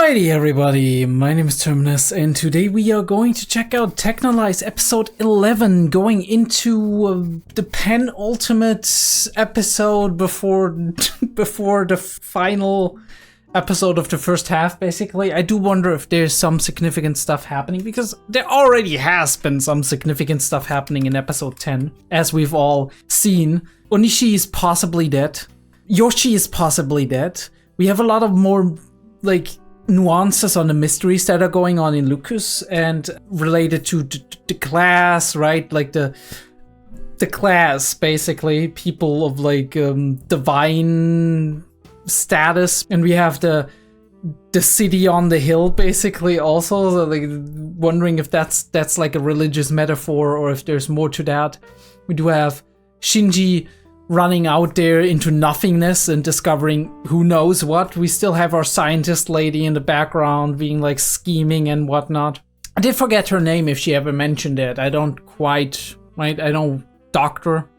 Alrighty everybody, my name is Terminus and today we are going to check out Techhnolyze episode 11, going into the penultimate episode before the final episode of the first half, basically. I do wonder if there's some significant stuff happening, because there already has been some significant stuff happening in episode 10, as we've all seen. Onishi is possibly dead. Yoshi is possibly dead. We have a lot of more, like, nuances on the mysteries that are going on in Lucas and related to the class, right? Like the class, basically, people of like divine status, and we have the city on the hill, basically, also, so, like, wondering if that's like a religious metaphor or if there's more to that. We do have Shinji running out there into nothingness and discovering who knows what. We still have our scientist lady in the background being like scheming and whatnot. I did forget her name, if she ever mentioned it. I don't quite, right? I know Doctor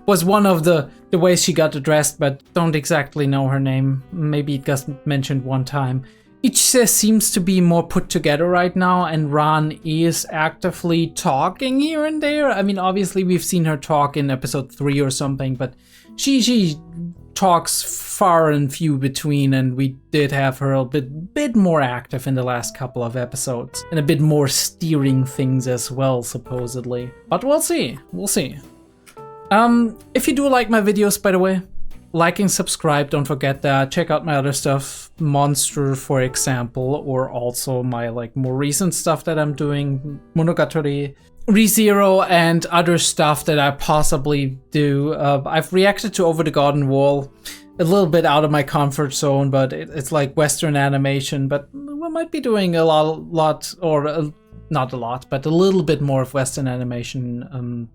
was one of the ways she got addressed, but don't exactly know her name. Maybe it got mentioned one time. Ichise seems to be more put together right now, and Ran is actively talking here and there. I mean, obviously we've seen her talk in episode 3 or something, but she talks far and few between, and we did have her a bit more active in the last couple of episodes, and a bit more steering things as well, supposedly. But we'll see, we'll see. If you do like my videos, by the way, like and subscribe, don't forget that. Check out my other stuff, Monster, for example, or also my like more recent stuff that I'm doing, Monogatari, ReZero, and other stuff that I possibly do. I've reacted to Over the Garden Wall, a little bit out of my comfort zone, but it's like Western animation, but we might be doing a lot, or not a lot, but a little bit more of Western animation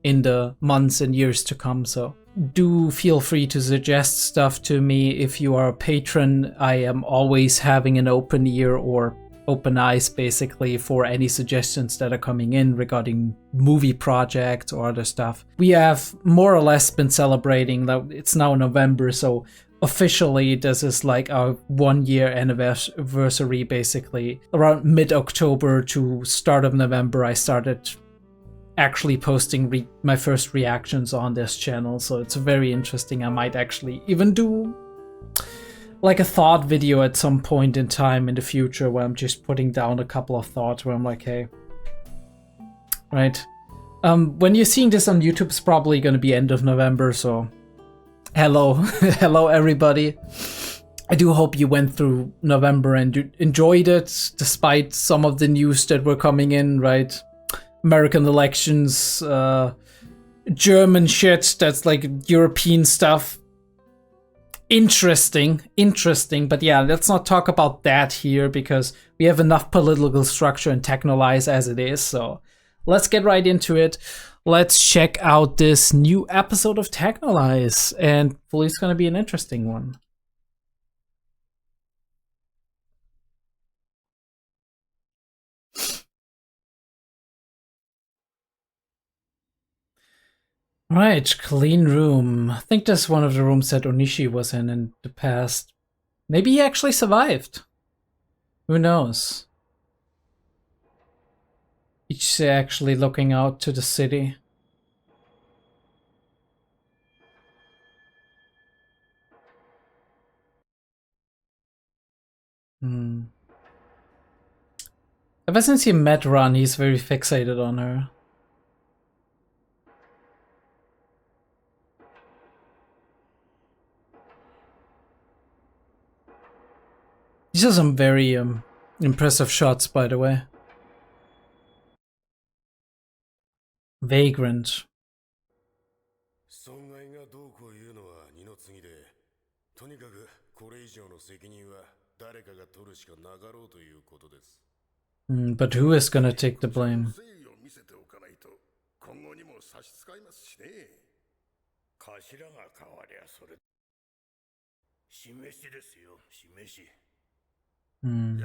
in the months and years to come, so do feel free to suggest stuff to me. If you are a patron, I am always having an open ear or open eyes, basically, for any suggestions that are coming in regarding movie projects or other stuff. We have more or less been celebrating that it's now November, so officially this is like our 1-year anniversary, basically. Around mid-October to start of November, I started actually posting my first reactions on this channel, so it's very interesting. I might actually even do like a thought video at some point in time in the future, where I'm just putting down a couple of thoughts where I'm like, hey, right, when you're seeing this on YouTube, it's probably going to be end of November, so hello hello everybody. I do hope you went through November and you enjoyed it, despite some of the news that were coming in, right? American elections, German shit, that's like European stuff. Interesting, but yeah, let's not talk about that here, because we have enough political structure in Techhnolyze as it is, so let's get right into it. Let's check out this new episode of Techhnolyze, and hopefully it's gonna be an interesting one. Right, clean room. I think that's one of the rooms that Onishi was in the past. Maybe he actually survived. Who knows? Ichise actually looking out to the city. Ever since he met Ran, he's very fixated on her. These are some very impressive shots, by the way. Vagrant. But who is gonna take the blame? And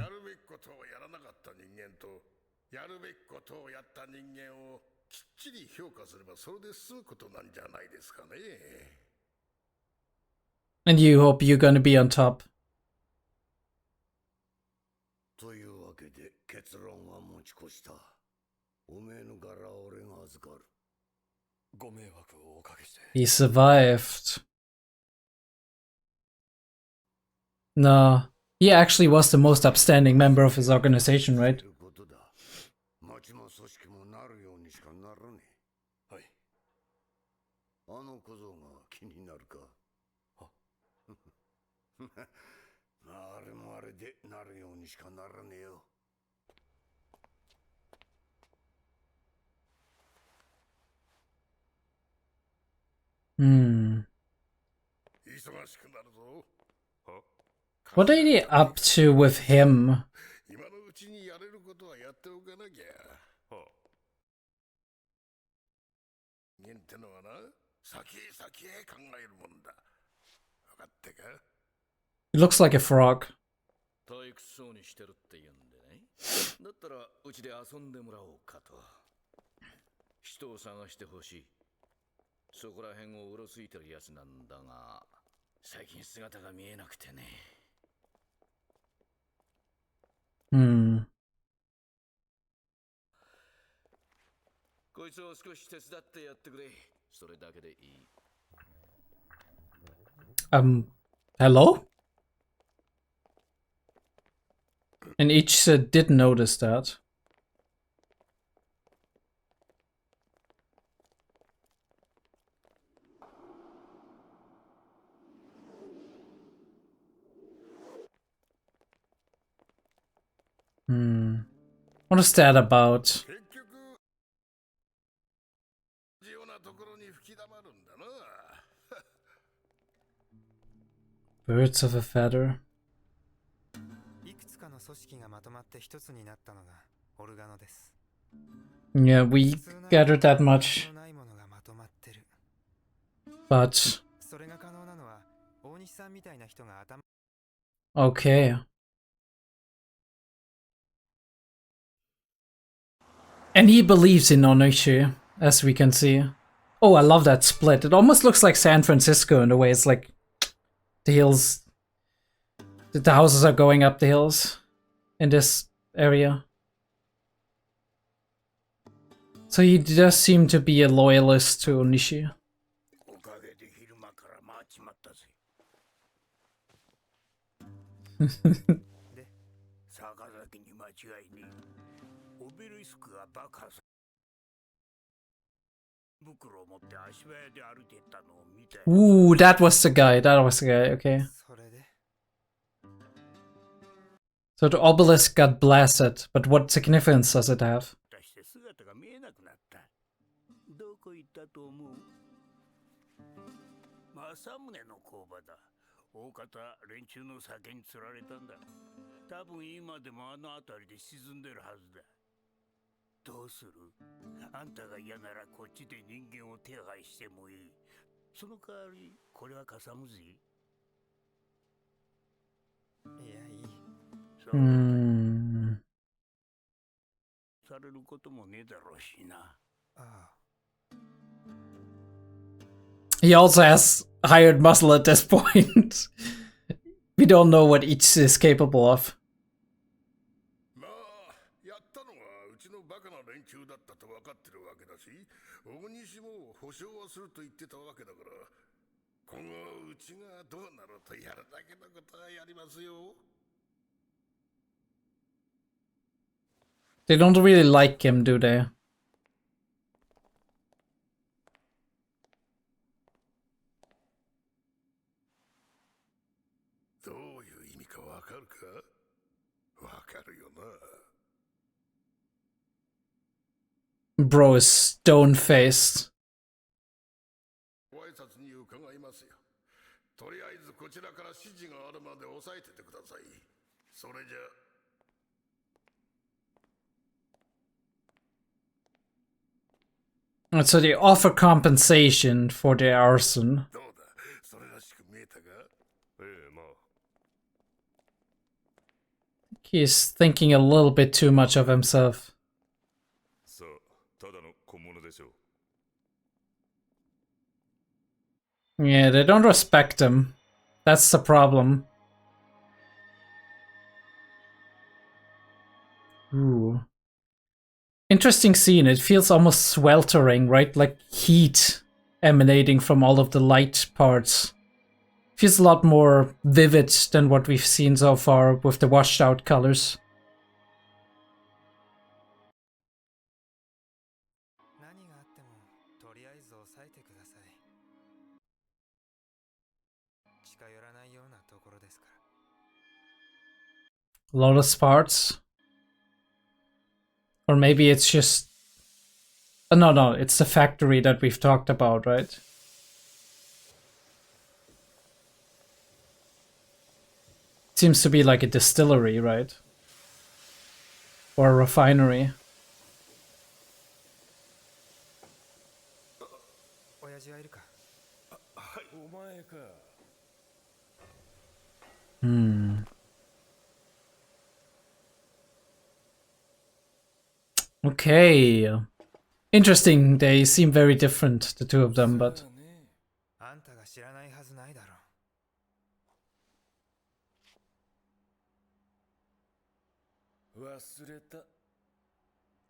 you hope you're gonna be on top. というわけで結論は持ち越した。おめえの柄は俺が預かる。ご迷惑をおかけして。He survived. No, he actually was the most upstanding member of his organization, right? 町も組織もなるようにしかならねえ。はい。あの小僧が気になるか。あれもあれでなるようにしかならねえよ。忙しくなるぞ。What are they up to with him? 今のうちにやれることはやっておかなきゃ。人間ってのはな、先へ先へ考えるもんだ。分かってか？ He looks like a frog. 退屈そうにしてるって言うんでね。だったらうちで遊んでもらおうかと。人を探してほしい。そこら辺をうろついてるやつなんだが、最近姿が見えなくてね。こいつを少し手伝ってやってくれ。それだけでいい。Hello? And each did notice that. What is that about? Birds of a feather. Yeah, we gathered that much. But... Okay. And he believes in Onishi, as we can see. Oh, I love that split. It almost looks like San Francisco in a way. It's like the hills. The houses are going up the hills in this area. So he does seem to be a loyalist to Onishi. Ooh, that was the guy. That was the guy. Okay. So the obelisk got blasted, but what significance does it have? He also has hired muscle at this point. We don't know what each is capable of. They don't really like him, do they? Bro is stone-faced. And so they offer compensation for their arson. He's thinking a little bit too much of himself. Yeah, they don't respect him. That's the problem. Ooh. Interesting scene. It feels almost sweltering, right? Like heat emanating from all of the light parts. Feels a lot more vivid than what we've seen so far with the washed out colors. A lot of parts. Or maybe it's just... no, it's the factory that we've talked about, right? Seems to be like a distillery, right? Or a refinery. Okay. Interesting. They seem very different, the two of them, but...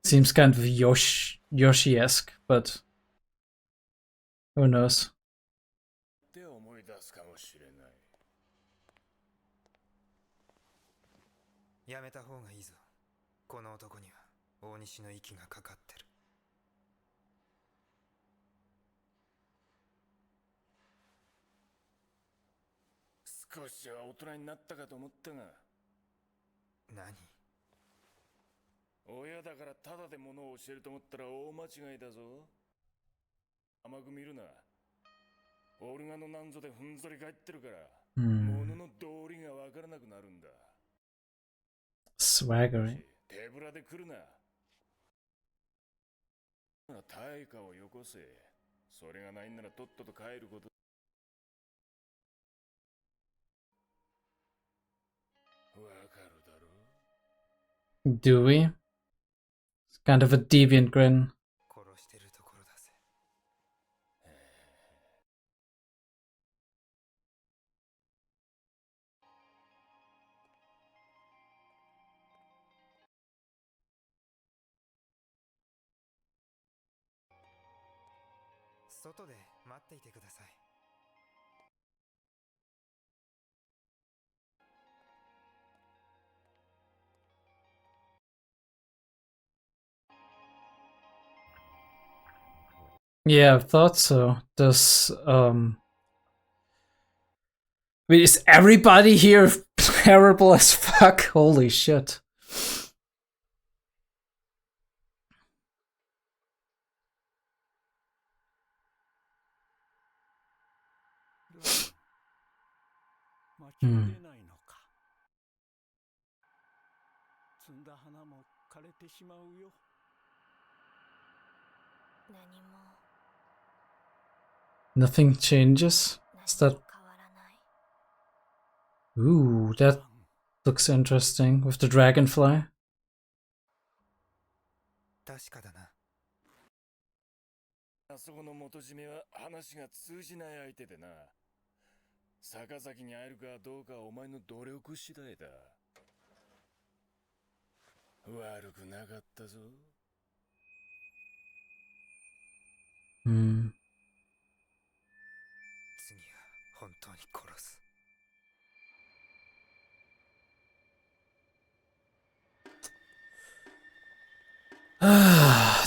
Seems kind of Yoshi-esque, but... who knows? Swaggering. Do we? It's kind of a deviant grin. Yeah, I thought so. Does wait, is everybody here terrible as fuck? Holy shit. Nothing changes? Is that... Ooh, that looks interesting with the dragonfly.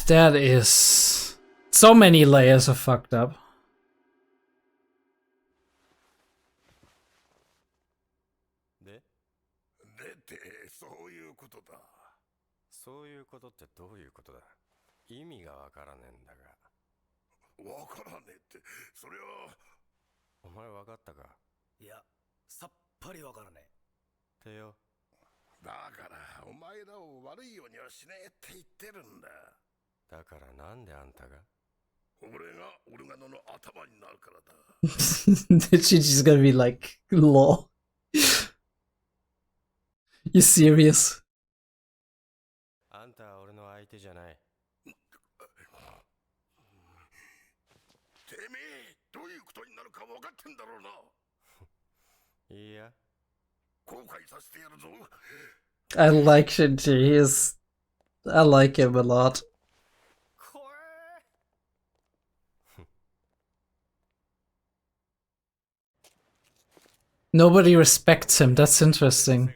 That is so many layers of fucked up. She's gonna be like, lol. You serious? I like Shinji. He is I like him a lot. Nobody respects him. That's interesting.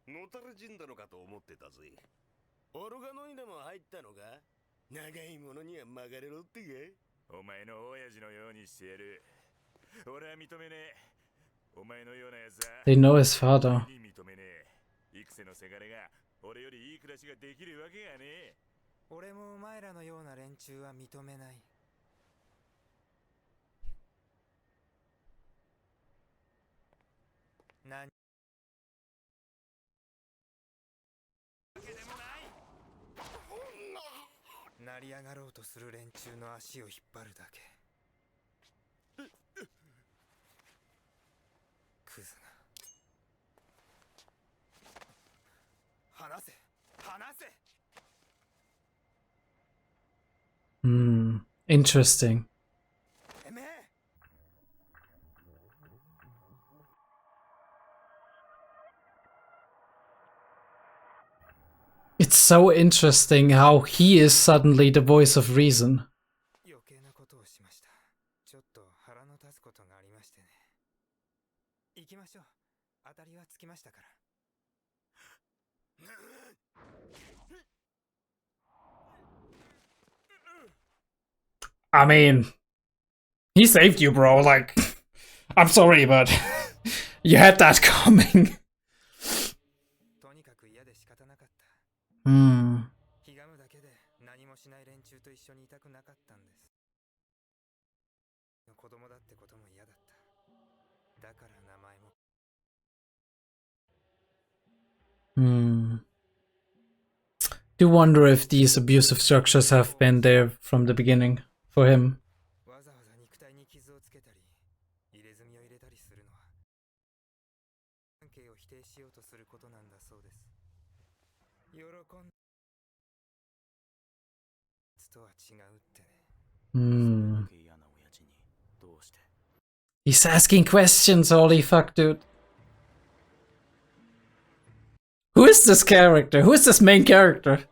のたれ死んだのかと思ってたぜ。オルガノイでも入ったのか？長いものには曲がれろってか？お前の親父のようにしてやる。俺は認めねえ。お前のようなやつは They know his father. 認めねえ。育成のせがれが俺よりいい暮らしができるわけがねえ。俺もお前らのような連中は認めない。何 成り上がろうとする連中の足を引っ張るだけ。クズが。離せ離せ。Interesting. てめえ。It's so interesting how he is suddenly the voice of reason. 余計なことをしました。ちょっと腹の立つことがありましてね。行きましょう。当たりはつきましたから。I mean, he saved you, bro. Like, I'm sorry, but you had that coming. とにかく嫌で仕方なかった。Hmm. ひがむだけで何もしない連中と一緒にいたくなかったんです。子供だってことも嫌だった。だから名前も。Do wonder if these abusive structures have been there from the beginning for him. わざわざ肉体に傷をつけたり、入れ墨を入れたりするのは、関係を否定しようとすることなんだそうです。喜んとは違うってね。He's asking questions, holy fuck, dude. Who is this character? Who is this main character?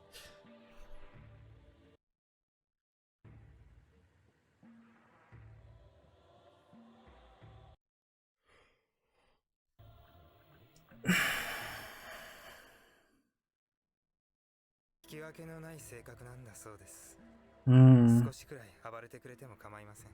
Hmm. 少しくらい暴れてくれても構いません。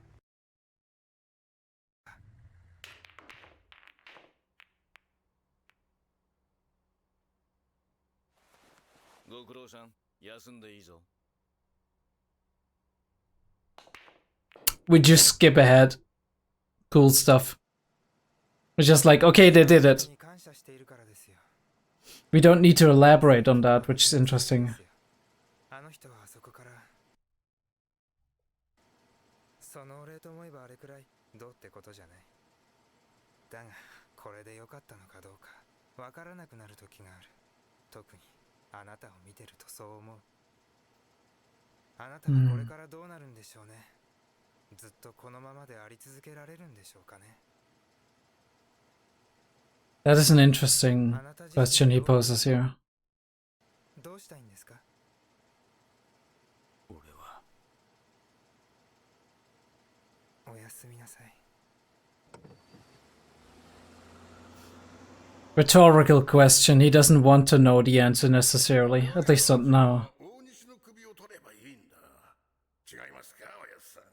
ご苦労さん、休んでいいぞ。We just skip ahead. Cool stuff. We're just like, okay, they did it. We don't need to elaborate on that, which is interesting. あの人はあそこから。そのお礼と思えばあれくらいどうってことじゃない。だが、これで良かったのかどうかわからなくなる時がある。特にあなたを見てるとそう思う。あなたはこれからどうなるんでしょうね。ずっとこのままであり続けられるんでしょうかね。That is an interesting question he poses here. どうしたいんですか？俺は。おやすみなさい。Rhetorical question. He doesn't want to know the answer necessarily. At least not now. 違いますか、おやっさん。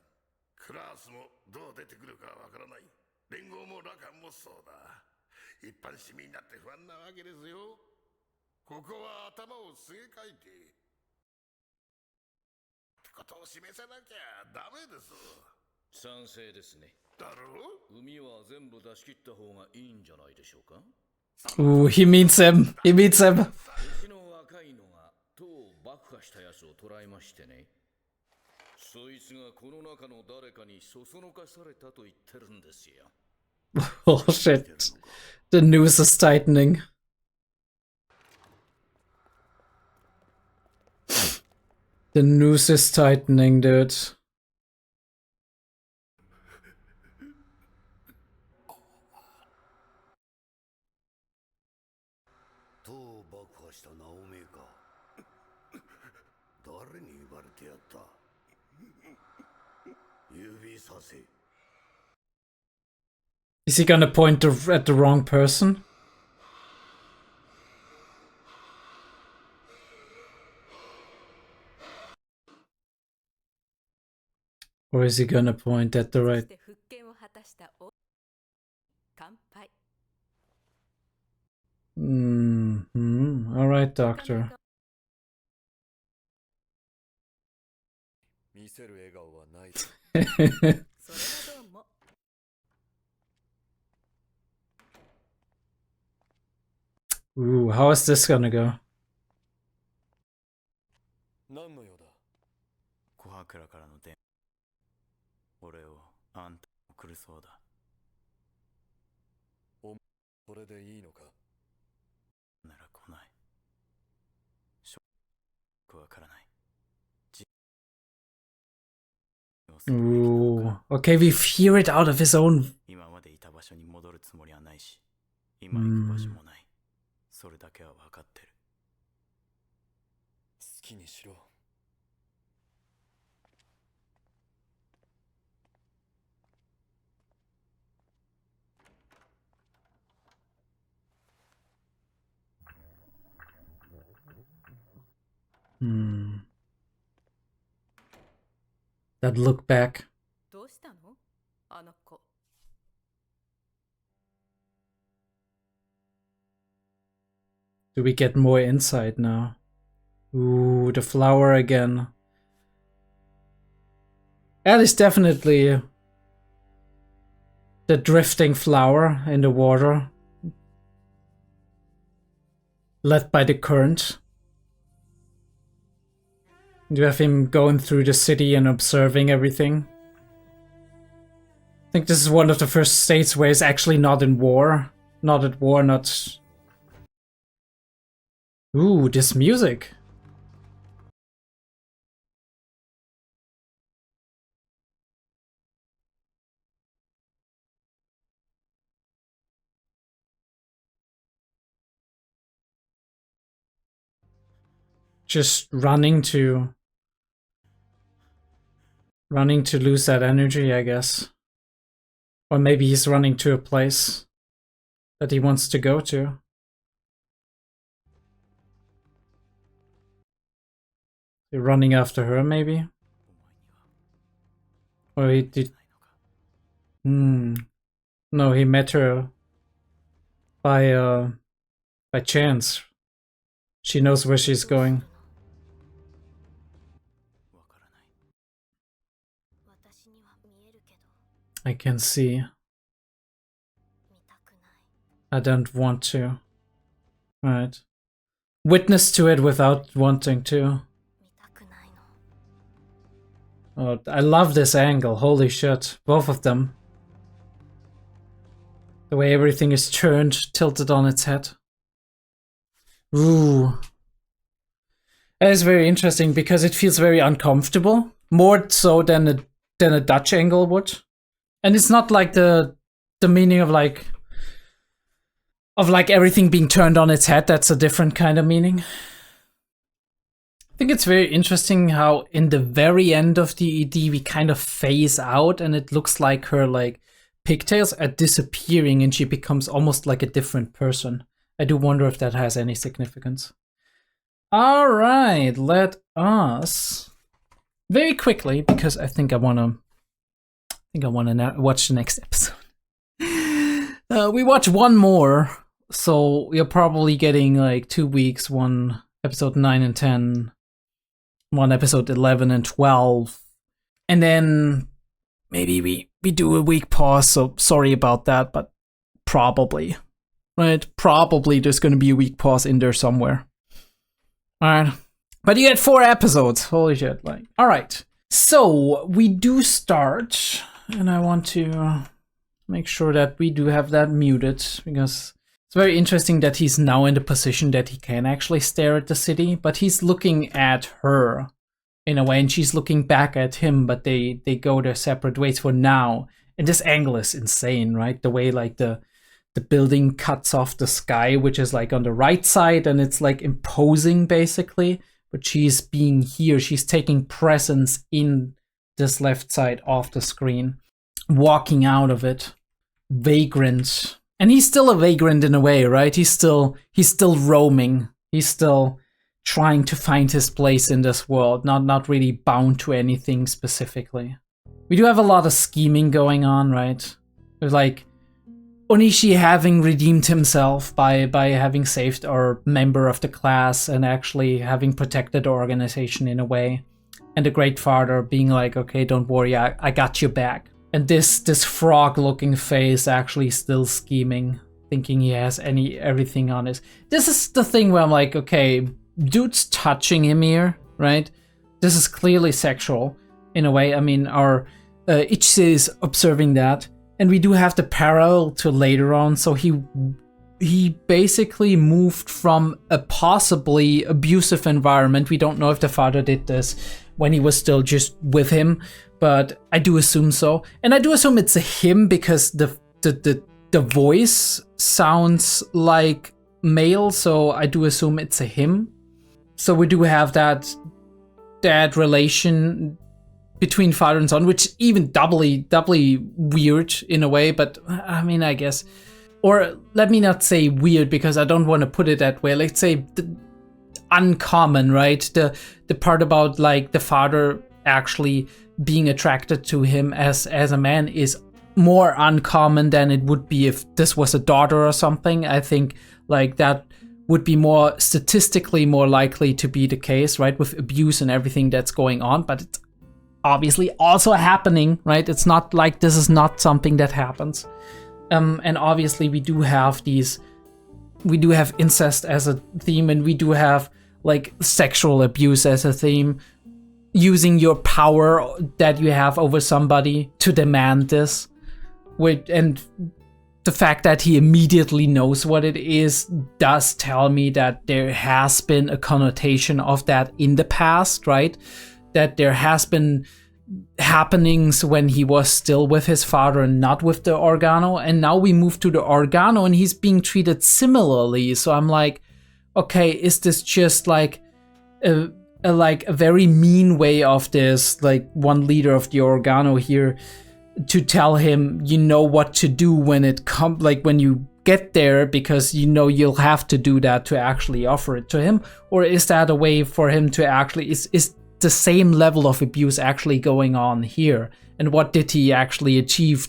クラスもどう出てくるかわからない。連合も羅漢もそうだ。一般市民だって不安なわけですよ。ここは頭をすげ替えてってことを示さなきゃダメです。賛成ですね。だろう？海は全部出し切った方がいいんじゃないでしょうか。Ooh, he meets him. He meets him. うちの若いのが塔を爆破したやつを捕らえましてね。そいつがこの中の誰かにそそのかされたと言ってるんですよ。Oh shit. The news is tightening. The noose is tightening, dude. 塔爆破したなおめえか。誰に言われてやった。指させ。 Is he gonna point at the wrong person? Or is he gonna point at the right? Alright, doctor. Ooh, how is this gonna go? 何の用だ。琥珀らからの電話。俺をあんた送るそうだ。お、それでいいのか。なら来ない。しょ、わからない。Ooh, okay, we hear it out of his own. 今までいた場所に戻るつもりはないし、今行く場所もない。それだけは分かってる。好きにしろ。That look back. どうしたの？あの子。Do we get more insight now? Ooh, the flower again. That is definitely the drifting flower in the water. Led by the current. You have him going through the city and observing everything. I think this is one of the first states where it's actually not in war. Not at war, not... Ooh, this music. Just running to lose that energy, I guess. Or maybe he's running to a place that he wants to go to. You're running after her, maybe? Or he did... No, he met her by chance. She knows where she's going. I can see. I don't want to. Right. Witness to it without wanting to. Oh, I love this angle. Holy shit. Both of them. The way everything is turned, tilted on its head. Ooh. That is very interesting because it feels very uncomfortable. More so than a Dutch angle would. And it's not like the meaning of like everything being turned on its head. That's a different kind of meaning. I think it's very interesting how in the very end of the ED we kind of phase out and it looks like her like pigtails are disappearing and she becomes almost like a different person. I do wonder if that has any significance. All right, let us very quickly, because I think I wanna watch the next episode. We watch one more, so we're probably getting like 2 weeks, one episode 9 and 10, one episode 11 and 12, and then maybe we do a week pause, so sorry about that, but probably, right? Probably there's gonna be a week pause in there somewhere. Alright. But you get 4 episodes, holy shit, like, alright. So, we do start, and I want to make sure that we do have that muted, because it's very interesting that he's now in the position that he can actually stare at the city, but he's looking at her in a way, and she's looking back at him, but they go their separate ways for now. And this angle is insane, right? The way like the the building cuts off the sky, which is like on the right side, and it's like imposing basically. But she's being here. She's taking presence in this left side of the screen, walking out of it, vagrant. And he's still a vagrant in a way, right? He's still roaming. He's still trying to find his place in this world, not really bound to anything specifically. We do have a lot of scheming going on, right? With like Onishi having redeemed himself by having saved our member of the class and actually having protected the organization in a way. And the Great Father being like, okay, don't worry, I got you back. And this frog-looking face actually still scheming, thinking he has everything on his... This is the thing where I'm like, okay, dude's touching him here, right? This is clearly sexual, in a way. I mean, our Ichise is observing that. And we do have the parallel to later on, so he basically moved from a possibly abusive environment. We don't know if the father did this when he was still just with him, but I do assume so. And I do assume it's a him because the voice sounds like male, so I do assume it's a him. So we do have that relation between father and son, which even doubly weird in a way, but I mean, I guess, or let me not say weird because I don't want to put it that way. Let's say uncommon, right? The part about like the father actually being attracted to him as a man is more uncommon than it would be if this was a daughter or something. I think like that would be more statistically more likely to be the case, right? With abuse and everything that's going on, but it's obviously also happening, right? It's not like this is not something that happens. And obviously we do have incest as a theme, and we do have like sexual abuse as a theme, using your power that you have over somebody to demand this. And the fact that he immediately knows what it is does tell me that there has been a connotation of that in the past, right? That there has been happenings when he was still with his father and not with the Organo, and now we move to the Organo and he's being treated similarly. So I'm like, okay, is this just like a very mean way of this, like one leader of the Organo here, to tell him, you know what to do when it comes, like when you get there, because you know you'll have to do that to actually offer it to him? Or is that a way for him to actually, is the same level of abuse actually going on here? And what did he actually achieve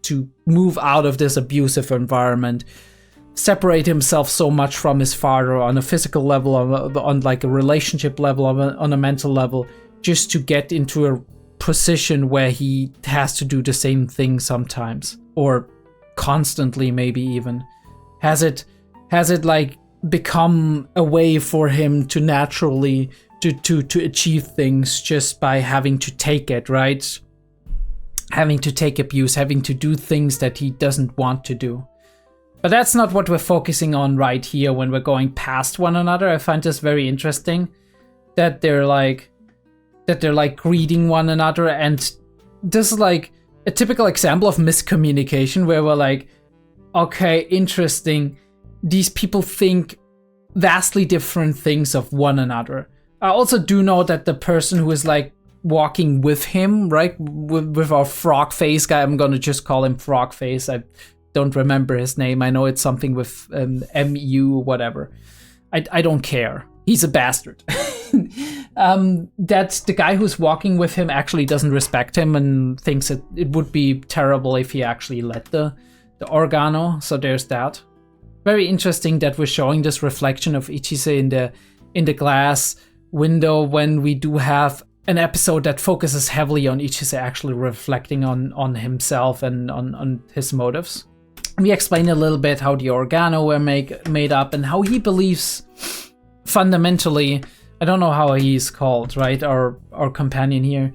to move out of this abusive environment, separate himself so much from his father on a physical level, on like a relationship level, on a mental level, just to get into a position where he has to do the same thing sometimes, or constantly, maybe even? Has it like become a way for him to naturally to achieve things just by having to take it, right? Having to take abuse, having to do things that he doesn't want to do. But that's not what we're focusing on right here when we're going past one another. I find this very interesting, that they're like greeting one another, and this is like a typical example of miscommunication where we're like, okay, interesting, these people think vastly different things of one another. I also do know that the person who is like walking with him, right, with our frog face guy, I'm gonna just call him Frog Face, I don't remember his name, I know it's something with MU whatever, I don't care, he's a bastard. That the guy who's walking with him actually doesn't respect him and thinks it would be terrible if he actually led the Organo, so there's that. Very interesting that we're showing this reflection of Ichise in the glass window when we do have an episode that focuses heavily on Ichise actually reflecting on himself and on his motives. We explain a little bit how the Organo were made up and how he believes fundamentally, I don't know how he's called, right, our companion here,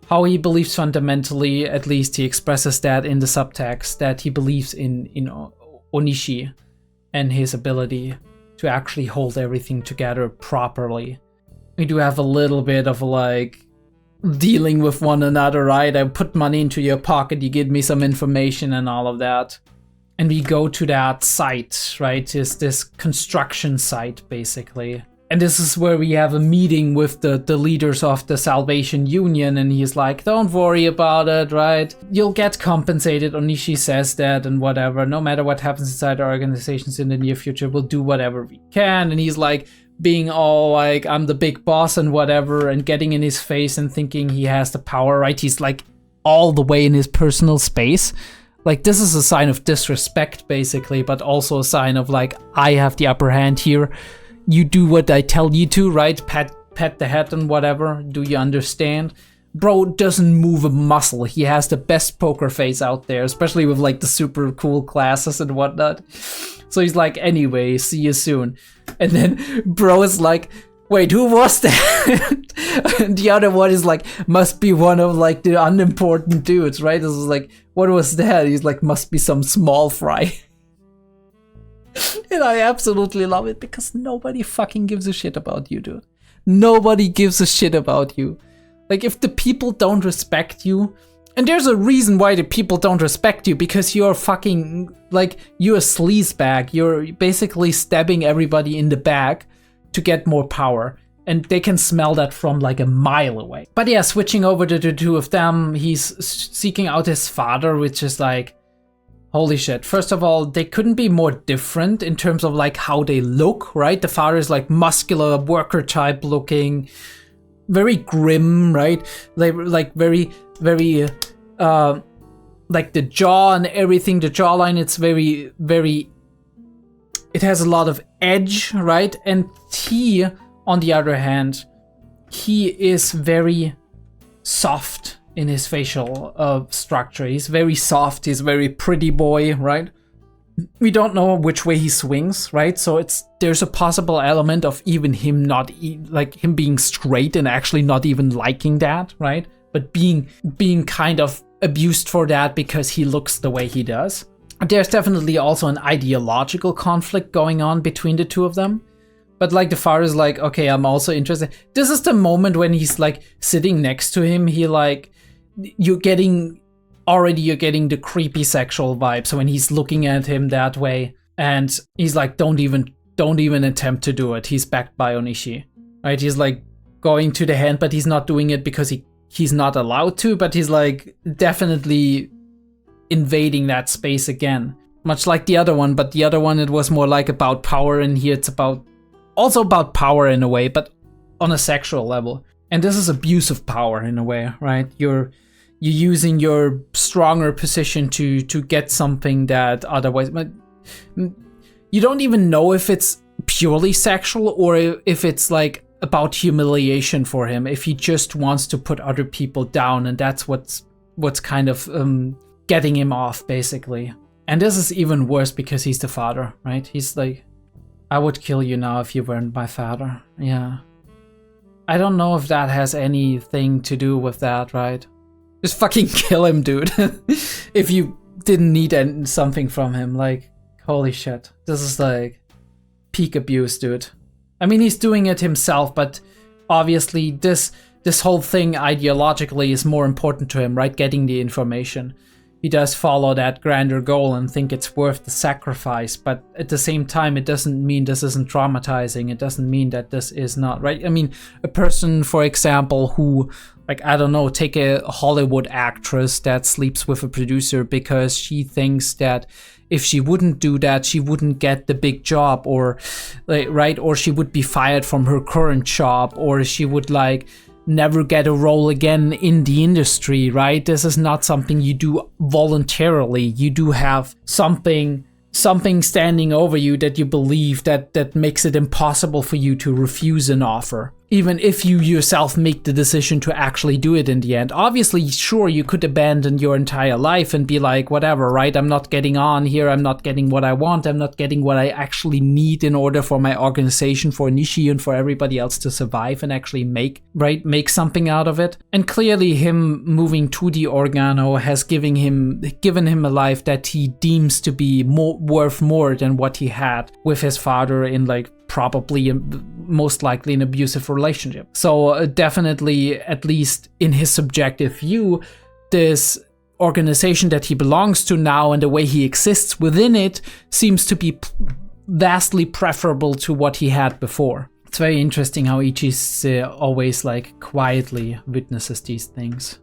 how he believes fundamentally, at least he expresses that in the subtext, that he believes in Onishi and his ability to actually hold everything together properly. We do have a little bit of like dealing with one another, right? I put money into your pocket, you give me some information and all of that. And we go to that site, right? It's this construction site, basically. And this is where we have a meeting with the leaders of the Salvation Union, and he's like, don't worry about it, right? You'll get compensated. Onishi says that and whatever. No matter what happens inside our organizations in the near future, we'll do whatever we can. And he's like being all like, I'm the big boss and whatever, and getting in his face and thinking he has the power, right? He's like all the way in his personal space. Like, this is a sign of disrespect, basically, but also a sign of like, I have the upper hand here. You do what I tell you to, right? Pat the head and whatever. Do you understand? Bro doesn't move a muscle. He has the best poker face out there, especially with like the super cool glasses and whatnot. So he's like, anyway, see you soon. And then bro is like, wait, who was that? And the other one is like, must be one of like the unimportant dudes, right? This is like, what was that? He's like, must be some small fry. And I absolutely love it because nobody fucking gives a shit about you, dude. Nobody gives a shit about you. Like, if the people don't respect you, and there's a reason why the people don't respect you, because you're fucking, like, you're a sleazebag. You're basically stabbing everybody in the back to get more power. And they can smell that from like a mile away. But yeah, switching over to the two of them, he's seeking out his father, which is like, holy shit. First of all, they couldn't be more different in terms of like how they look, right? The father is like muscular, worker type looking, very grim, right? Like very, very, like the jaw and everything, the jawline, it's very, very, it has a lot of edge, right? And he, on the other hand, he is very soft in his facial structure. He's very soft, he's very pretty boy, right? We don't know which way he swings, right? So there's a possible element of even him not like him being straight and actually not even liking that, right? But being kind of abused for that because he looks the way he does. There's definitely also an ideological conflict going on between the two of them. But like the father's like, okay, I'm also interested. This is the moment when he's like sitting next to him. He like, you're getting the creepy sexual vibe. So when he's looking at him that way, and he's like, don't even attempt to do it. He's backed by Onishi, right? He's like going to the hand, but he's not doing it because he's not allowed to. But he's like definitely invading that space again, much like the other one. But the other one, it was more like about power, and here it's also about power in a way, but on a sexual level. And this is abuse of power in a way, right? You're using your stronger position to get something that otherwise, you don't even know if it's purely sexual or if it's like about humiliation for him, if he just wants to put other people down, and that's what's kind of getting him off, basically. And this is even worse because he's the father, right? He's like, I would kill you now if you weren't my father. Yeah. I don't know if that has anything to do with that, right? Just fucking kill him, dude. If you didn't need something from him. Like, holy shit. This is like peak abuse, dude. I mean, he's doing it himself, but obviously this whole thing ideologically is more important to him, right? Getting the information. He does follow that grander goal and think it's worth the sacrifice, but at the same time, it doesn't mean this isn't traumatizing. It doesn't mean that this is not, right? I mean, a person, for example, who, like, I don't know, take a Hollywood actress that sleeps with a producer because she thinks that if she wouldn't do that, she wouldn't get the big job, or, like, right? Or she would be fired from her current job, or she would, like, never get a role again in the industry, right? This is not something you do voluntarily. You do have something standing over you that you believe that makes it impossible for you to refuse an offer, even if you yourself make the decision to actually do it in the end. Obviously, sure, you could abandon your entire life and be like, whatever, right? I'm not getting on here. I'm not getting what I want. I'm not getting what I actually need in order for my organization, for Nishi, and for everybody else to survive and actually make something out of it. And clearly him moving to the Organo has given him a life that he deems to be worth more than what he had with his father in, like, probably most likely an abusive relationship. So definitely, at least in his subjective view, this organization that he belongs to now and the way he exists within it seems to be vastly preferable to what he had before. It's very interesting how Ichi's always like quietly witnesses these things.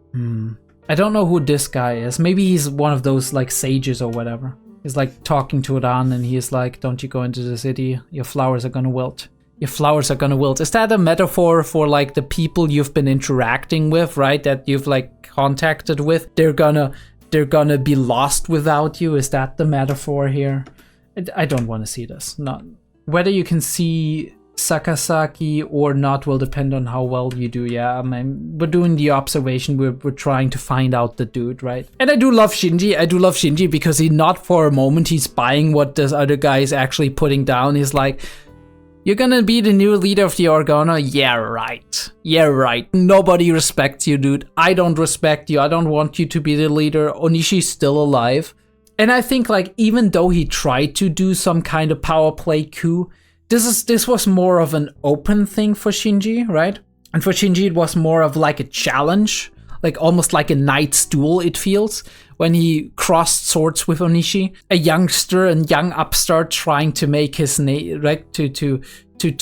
I don't know who this guy is. Maybe he's one of those like sages or whatever. He's like talking to Ran and he's like, don't you go into the city, your flowers are gonna wilt. Your flowers are gonna wilt. Is that a metaphor for like the people you've been interacting with, right? That you've like contacted with? They're gonna be lost without you. Is that the metaphor here? I don't want to see this. Not whether you can see Sakasaki or not will depend on how well you do. Yeah, I mean, we're doing the observation. We're trying to find out the dude, right? And I do love Shinji. I do love Shinji because he not for a moment he's buying what this other guy is actually putting down. He's like, you're gonna be the new leader of the Organa? Yeah, right. Yeah, right. Nobody respects you, dude. I don't respect you. I don't want you to be the leader. Onishi's still alive. And I think like even though he tried to do some kind of power play coup, this was more of an open thing for Shinji, right? And for Shinji it was more of like a challenge, like almost like a knight's duel it feels, when he crossed swords with Onishi, a youngster and young upstart trying to make his name, right? To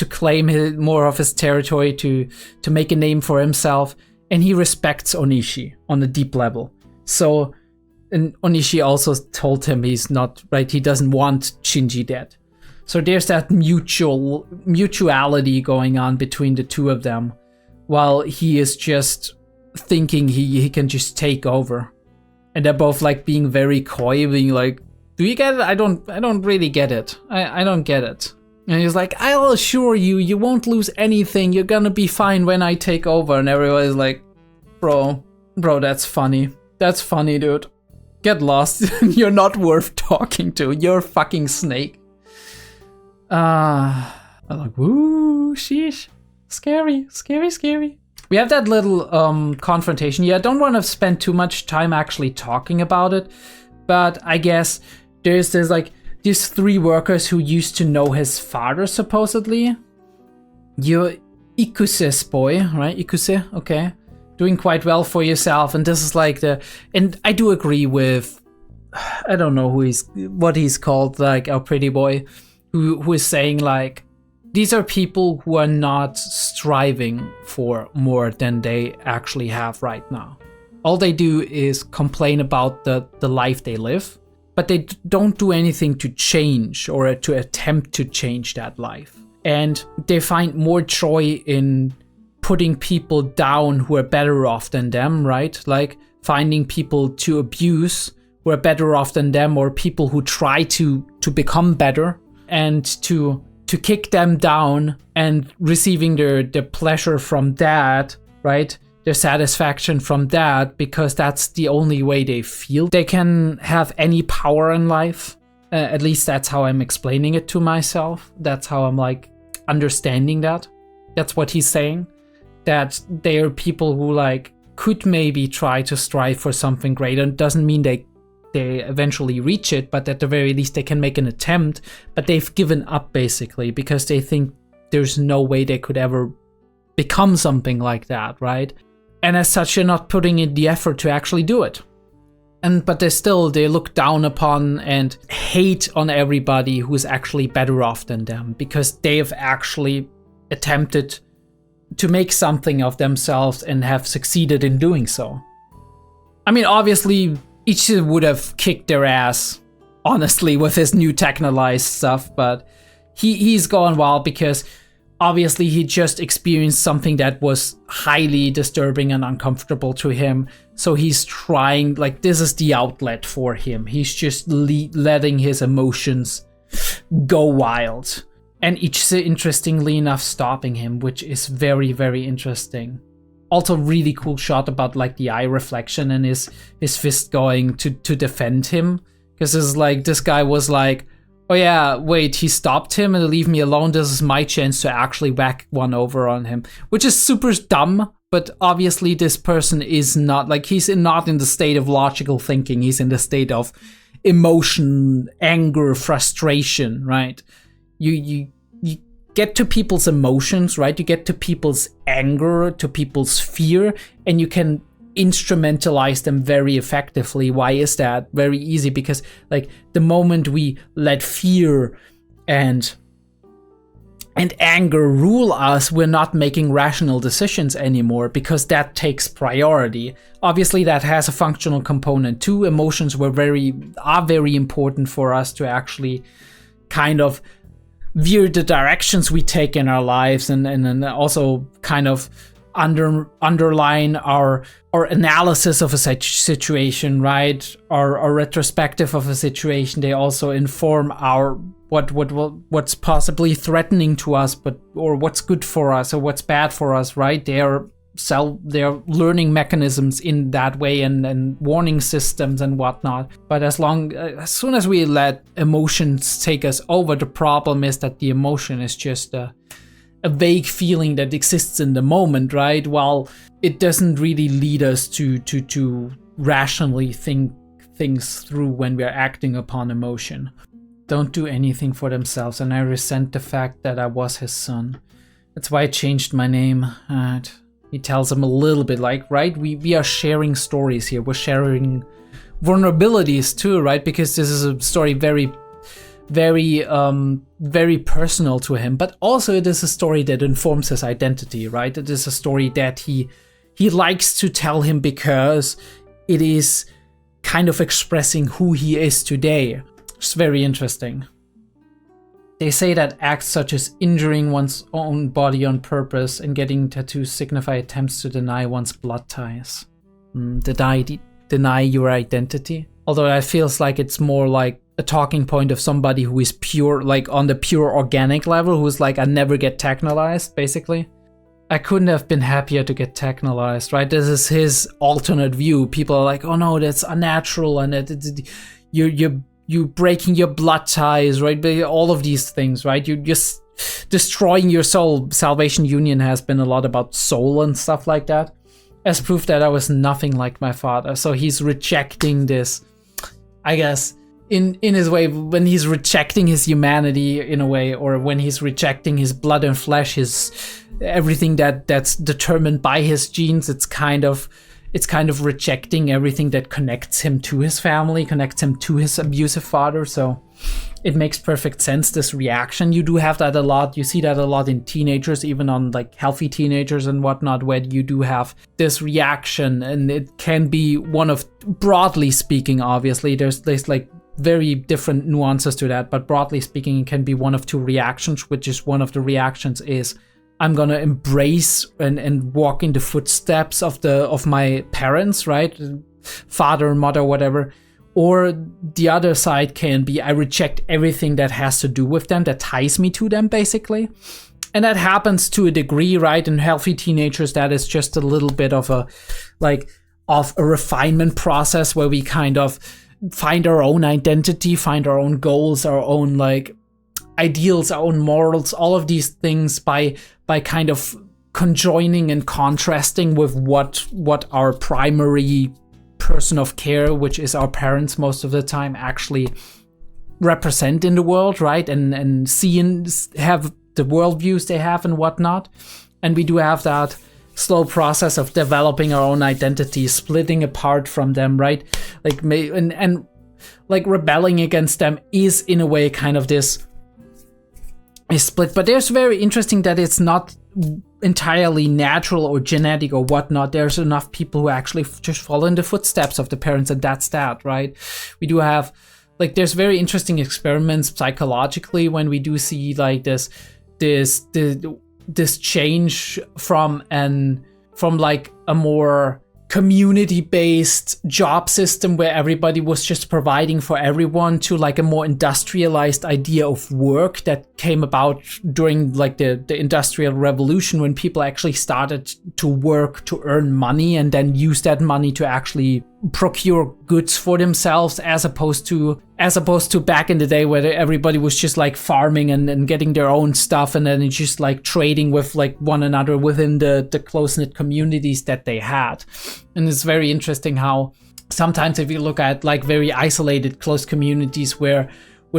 claim more of his territory, to make a name for himself. And he respects Onishi on a deep level. So, and Onishi also told him he's not, right, he doesn't want Shinji dead. So there's that mutuality going on between the two of them, while he is just thinking he can just take over. And they're both like being very coy, being like, do you get it? I don't really get it. I don't get it. And he's like, I'll assure you, you won't lose anything. You're gonna be fine when I take over. And everybody's like, bro, that's funny. That's funny, dude. Get lost. You're not worth talking to. You're a fucking snake. I'm like, woo, sheesh. Scary, scary, scary. We have that little confrontation. Yeah, I don't want to spend too much time actually talking about it, but I guess there's like these three workers who used to know his father, supposedly. You're Ikuse's boy, right? Ikuse, okay. Doing quite well for yourself, and this is like and I do agree with, I don't know what he's called, like our pretty boy, who is saying like, these are people who are not striving for more than they actually have right now. All they do is complain about the life they live, but they don't do anything to change or to attempt to change that life. And they find more joy in putting people down who are better off than them, right? Like finding people to abuse who are better off than them, or people who try to become better, and to kick them down and receiving their pleasure from that, right? Their satisfaction from that, because that's the only way they feel they can have any power in life. At least that's how I'm explaining it to myself. That's how I'm like understanding that. That's what he's saying. That they are people who like could maybe try to strive for something greater. It doesn't mean they eventually reach it, but at the very least they can make an attempt, but they've given up basically because they think there's no way they could ever become something like that, right? And as such, they're not putting in the effort to actually do it. But they look down upon and hate on everybody who's actually better off than them, because they have actually attempted to make something of themselves and have succeeded in doing so. I mean, obviously each would have kicked their ass, honestly, with his new Techhnolyze stuff, but he's gone wild because obviously he just experienced something that was highly disturbing and uncomfortable to him. So he's trying, like, this is the outlet for him. He's just letting his emotions go wild. And Ichise, interestingly enough, stopping him, which is very, very interesting. Also really cool shot about like the eye reflection and his fist going to defend him. Because it's like, this guy was like, oh yeah, wait, he stopped him and leave me alone. This is my chance to actually whack one over on him. Which is super dumb, but obviously this person is not, like, he's not in the state of logical thinking. He's in the state of emotion, anger, frustration, right? You get to people's emotions, right? You get to people's anger, to people's fear, and you can instrumentalize them very effectively. Why is that? Very easy, because like the moment we let fear and anger rule us, we're not making rational decisions anymore, because that takes priority. Obviously that has a functional component too. Emotions are very important for us to actually kind of veer the directions we take in our lives, and also kind of underline our analysis of a situation, right? Our retrospective of a situation. They also inform our what's possibly threatening to us, or what's good for us or what's bad for us, right? They're learning mechanisms in that way, and warning systems and whatnot. But as soon as we let emotions take us over, the problem is that the emotion is just a vague feeling that exists in the moment, right? While it doesn't really lead us to rationally think things through when we are acting upon emotion. Don't do anything for themselves, and I resent the fact that I was his son. That's why I changed my name. He tells him a little bit, like, right? We are sharing stories here. We're sharing vulnerabilities too, right? Because this is a story very personal to him, but also it is a story that informs his identity, right? It is a story that he likes to tell him because it is kind of expressing who he is today. It's very interesting. They say that acts such as injuring one's own body on purpose and getting tattoos signify attempts to deny one's blood ties. Deny your identity. Although that feels like it's more like a talking point of somebody who is pure, like on the pure organic level, who's like, I never get technolyzed, basically. I couldn't have been happier to get technolyzed, right? This is his alternate view. People are like, oh no, that's unnatural, and you're breaking your blood ties, right? All of these things, right? You're just destroying your soul. Salvation Union has been a lot about soul and stuff like that, as proof that I was nothing like my father. So he's rejecting this, I guess, in his way, when he's rejecting his humanity in a way, or when he's rejecting his blood and flesh, his everything that's determined by his genes. It's kind of rejecting everything that connects him to his family, connects him to his abusive father. So it makes perfect sense, this reaction. You do have that a lot. You see that a lot in teenagers, even on like healthy teenagers and whatnot, where you do have this reaction, and it can be one of, broadly speaking, obviously, there's like very different nuances to that, but broadly speaking, it can be one of two reactions, which is one of the reactions is, I'm gonna embrace and walk in the footsteps of my parents, right? Father, mother, whatever. Or the other side can be, I reject everything that has to do with them, that ties me to them, basically. And that happens to a degree, right? In healthy teenagers, that is just a little bit of a refinement process where we kind of find our own identity, find our own goals, our own like ideals, our own morals, all of these things by kind of conjoining and contrasting with what our primary person of care, which is our parents most of the time, actually represent in the world, right? And see and have the worldviews they have and whatnot. And we do have that slow process of developing our own identity, splitting apart from them, right? Like and like rebelling against them is in a way kind of this is split. But there's very interesting that it's not entirely natural or genetic or whatnot. There's enough people who actually just follow in the footsteps of the parents, and that's that, right? We do have like, there's very interesting experiments psychologically when we do see like this change from like a more community-based job system where everybody was just providing for everyone to like a more industrialized idea of work that came about during like the Industrial Revolution, when people actually started to work to earn money and then use that money to actually procure goods for themselves, as opposed to back in the day where everybody was just like farming and getting their own stuff, and then it's just like trading with like one another within the close-knit communities that they had. And it's very interesting how sometimes if you look at like very isolated close communities where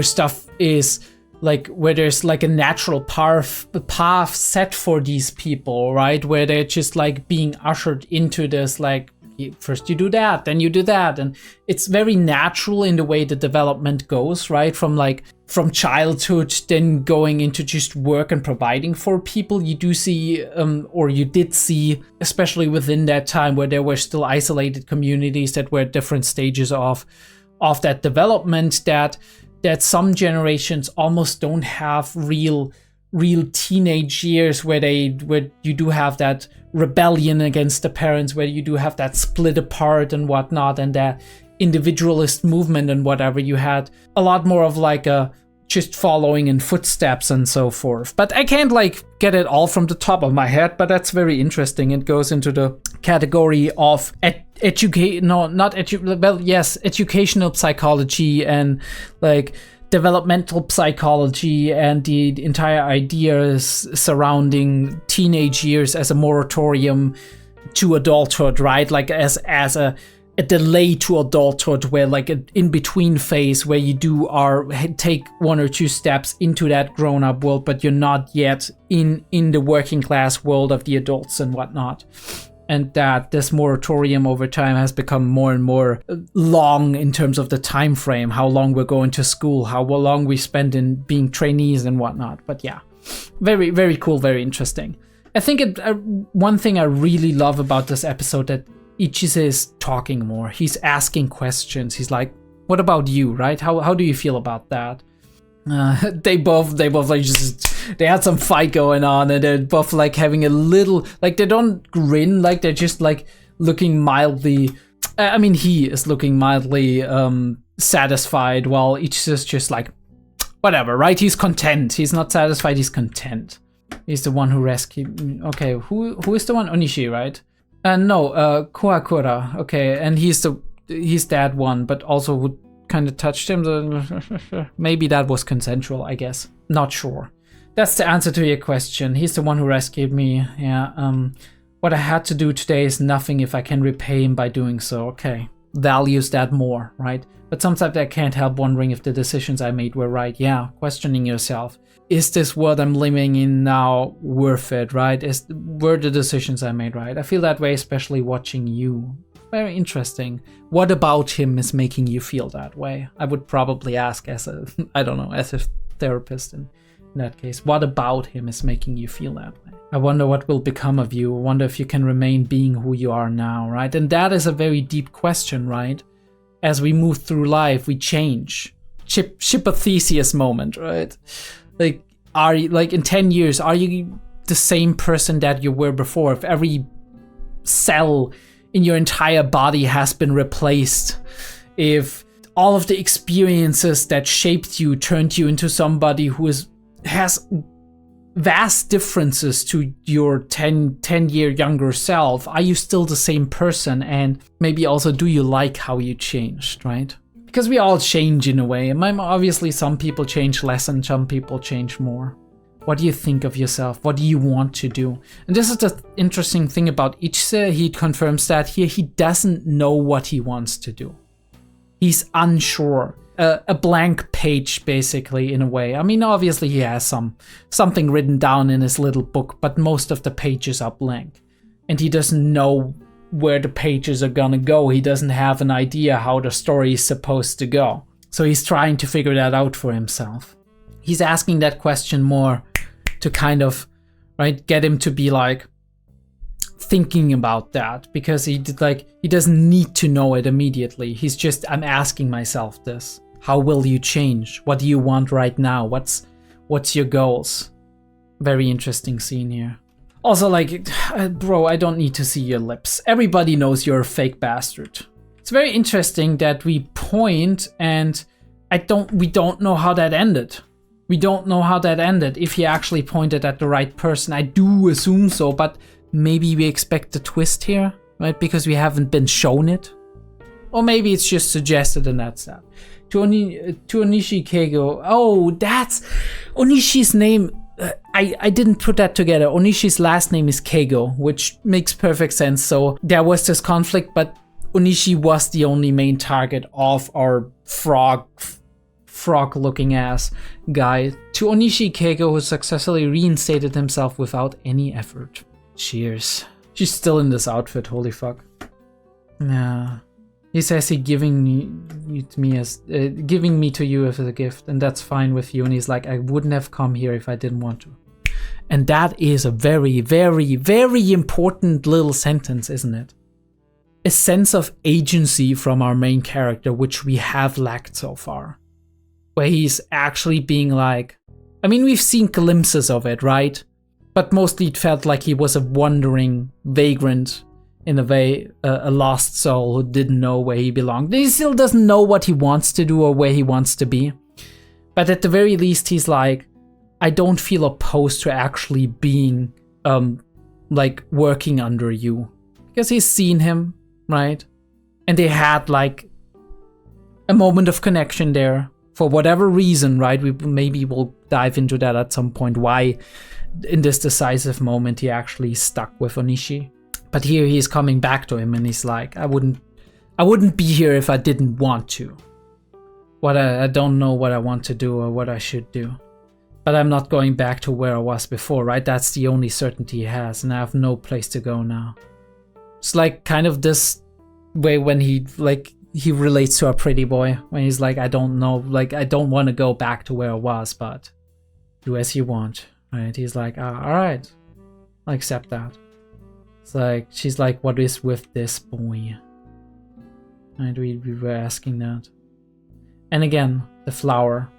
stuff is like, where there's like a natural path set for these people, right, where they're just like being ushered into this like first you do that, then you do that, and it's very natural in the way the development goes, right? From childhood, then going into just work and providing for people. You do see, or you did see, especially within that time where there were still isolated communities that were at different stages of that development, that some generations almost don't have real teenage years where you do have that rebellion against the parents, where you do have that split apart and whatnot, and that individualist movement and whatever. You had a lot more of like a just following in footsteps and so forth. But I can't like get it all from the top of my head, but that's very interesting. It goes into the category of educational psychology and like developmental psychology, and the entire ideas surrounding teenage years as a moratorium to adulthood, right? Like as a delay to adulthood, where like an in-between phase where you take one or two steps into that grown-up world, but you're not yet in the working class world of the adults and whatnot. And that this moratorium over time has become more and more long in terms of the time frame, how long we're going to school, how long we spend in being trainees and whatnot. But yeah, very, very cool, very interesting. I think one thing I really love about this episode, that Ichise is talking more. He's asking questions. He's like, what about you, right? How do you feel about that? They both like they had some fight going on, and they're both like having a little, like, they don't grin, like they're just like looking mildly, I mean, he is looking mildly satisfied, while Ichise is just like, whatever, right? He's content. He's not satisfied, he's content. He's the one who rescued. Okay, who is the one? Onishi, right? No, Kuakura. Okay, and he's that one, but also who kind of touched him. Maybe that was consensual, I guess. Not sure. That's the answer to your question. He's the one who rescued me. Yeah. What I had to do today is nothing if I can repay him by doing so. Okay. Values that more, right? But sometimes I can't help wondering if the decisions I made were right. Yeah. Questioning yourself. Is this world I'm living in now worth it, right? Were the decisions I made right? I feel that way, especially watching you. Very interesting. What about him is making you feel that way? I would probably ask as a therapist in that case. What about him is making you feel that way? I wonder what will become of you. I wonder if you can remain being who you are now, right? And that is a very deep question, right? As we move through life, we change. Ship of Theseus moment, right? Like, are you, like, in 10 years, are you the same person that you were before? If every cell in your entire body has been replaced, if all of the experiences that shaped you turned you into somebody who has vast differences to your 10-year younger self, are you still the same person? And maybe also, do you like how you changed, right? Because we all change in a way. And obviously some people change less and some people change more. What do you think of yourself? What do you want to do? And this is the interesting thing about Ichise. He confirms that here he doesn't know what he wants to do. He's unsure. A blank page, basically, in a way. I mean, obviously he has something written down in his little book, but most of the pages are blank. And he doesn't know where the pages are gonna go. He doesn't have an idea how the story is supposed to go. So he's trying to figure that out for himself. He's asking that question more to kind of, right, get him to be like thinking about that, because he doesn't need to know it immediately. He's just, I'm asking myself this. How will you change? What do you want right now? What's your goals? Very interesting scene here. Also, like, bro, I don't need to see your lips. Everybody knows you're a fake bastard. It's very interesting that we point and we don't know how that ended. We don't know how that ended, if he actually pointed at the right person. I do assume so, but maybe we expect a twist here, right? Because we haven't been shown it. Or maybe it's just suggested and that's that. To Onishi Keigo. Oh, that's Onishi's name. I didn't put that together. Onishi's last name is Keigo, which makes perfect sense. So there was this conflict, but Onishi was the only main target of our frog-looking ass guy. To Onishi Keigo, who successfully reinstated himself without any effort. Cheers. She's still in this outfit, holy fuck. Yeah. He says he giving me to you as a gift, and that's fine with you. And he's like, I wouldn't have come here if I didn't want to. And that is a very, very, very important little sentence, isn't it? A sense of agency from our main character, which we have lacked so far. Where he's actually being like, I mean, we've seen glimpses of it, right? But mostly it felt like he was a wandering vagrant, in a way, a lost soul who didn't know where he belonged. He still doesn't know what he wants to do or where he wants to be. But at the very least, he's like, I don't feel opposed to actually being, like, working under you. Because he's seen him, right? And they had, like, a moment of connection there. For whatever reason, right? We'll dive into that at some point. Why, in this decisive moment, he actually stuck with Onishi. But here he's coming back to him and he's like, I wouldn't be here if I didn't want to. I don't know what I want to do or what I should do. But I'm not going back to where I was before, right? That's the only certainty he has, and I have no place to go now. It's like kind of this way when he relates to a pretty boy, when he's like, I don't know, like, I don't want to go back to where I was, but do as you want, right? He's like, all right, I accept that. It's like, she's like, what is with this boy? And we were asking that. And again, the flower.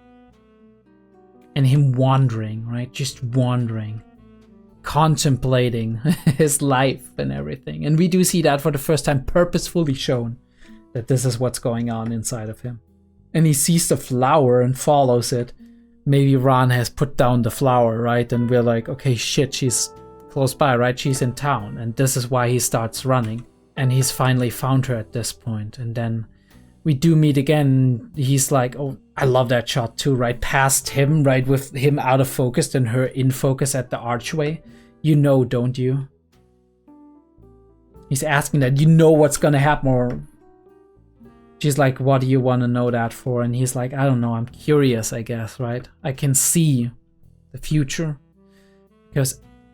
And him wandering, right? Just wandering. Contemplating his life and everything. And we do see that for the first time purposefully shown. That this is what's going on inside of him. And he sees the flower and follows it. Maybe Ran has put down the flower, right? And we're like, okay, shit, she's close by, right? She's in town. And this is why he starts running. And he's finally found her at this point. And then we do meet again. He's like, oh, I love that shot too, right? Past him, right? With him out of focus and her in focus at the archway. You know, don't you? He's asking that. You know what's gonna happen. Or she's like, what do you want to know that for? And he's like, I don't know. I'm curious, I guess, right? I can see the future.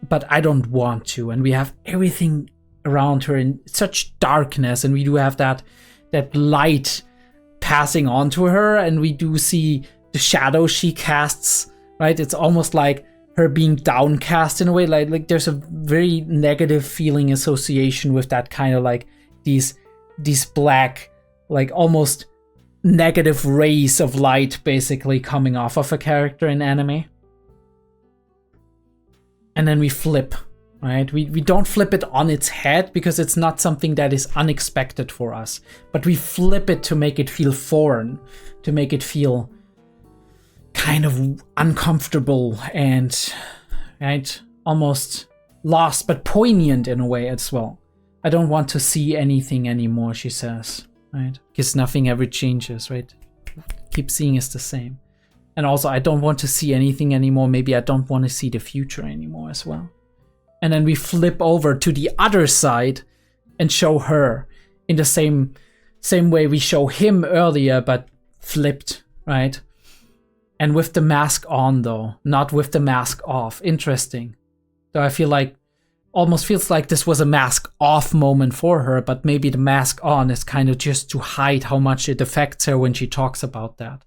But I don't want to. And we have everything around her in such darkness. And we do have that light passing on to her, and we do see the shadow she casts, right? It's almost like her being downcast in a way, like there's a very negative feeling association with that kind of like these black, like almost negative rays of light basically coming off of a character in anime. And then we flip, right? We don't flip it on its head because it's not something that is unexpected for us. But we flip it to make it feel foreign, to make it feel kind of uncomfortable and, right, almost lost, but poignant in a way as well. I don't want to see anything anymore, she says, right? Because nothing ever changes, right? Keep seeing is the same. And also, I don't want to see anything anymore. Maybe I don't want to see the future anymore as well. And then we flip over to the other side and show her in the same way we show him earlier, but flipped, right? And with the mask on, though, not with the mask off. Interesting. So I feel like, almost feels like this was a mask off moment for her, but maybe the mask on is kind of just to hide how much it affects her when she talks about that.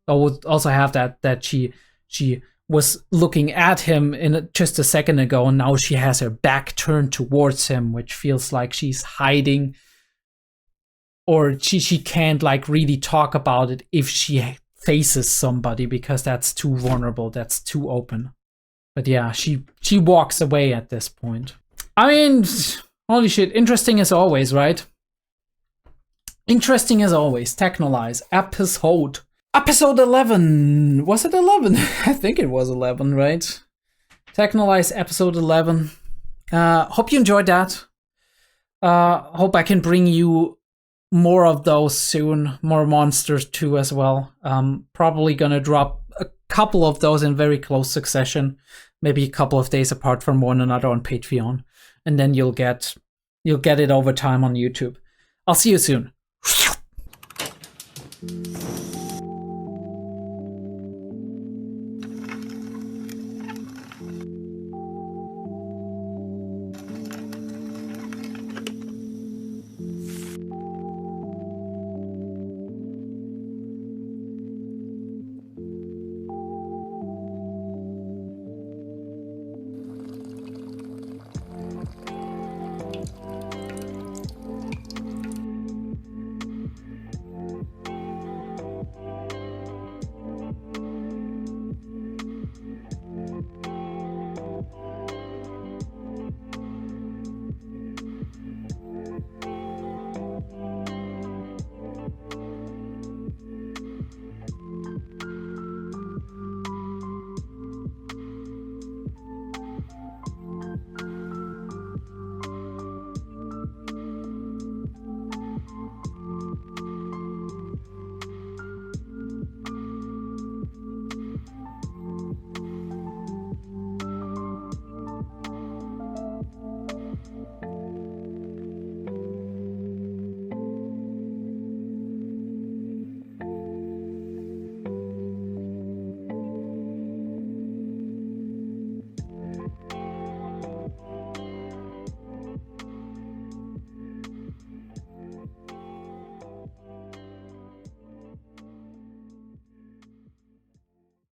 I would also have that she was looking at him in just a second ago, and now she has her back turned towards him, which feels like she's hiding, or she can't like really talk about it if she faces somebody because that's too vulnerable, that's too open. But yeah, she walks away at this point. I mean, holy shit, interesting as always, right? Interesting as always. Techhnolyze Episode 11. Was it 11? I think it was 11, right? Techhnolyze episode 11. Hope you enjoyed that. Hope I can bring you more of those soon. More monsters too as well. Probably gonna drop a couple of those in very close succession. Maybe a couple of days apart from one another on Patreon. And then you'll get it over time on YouTube. I'll see you soon.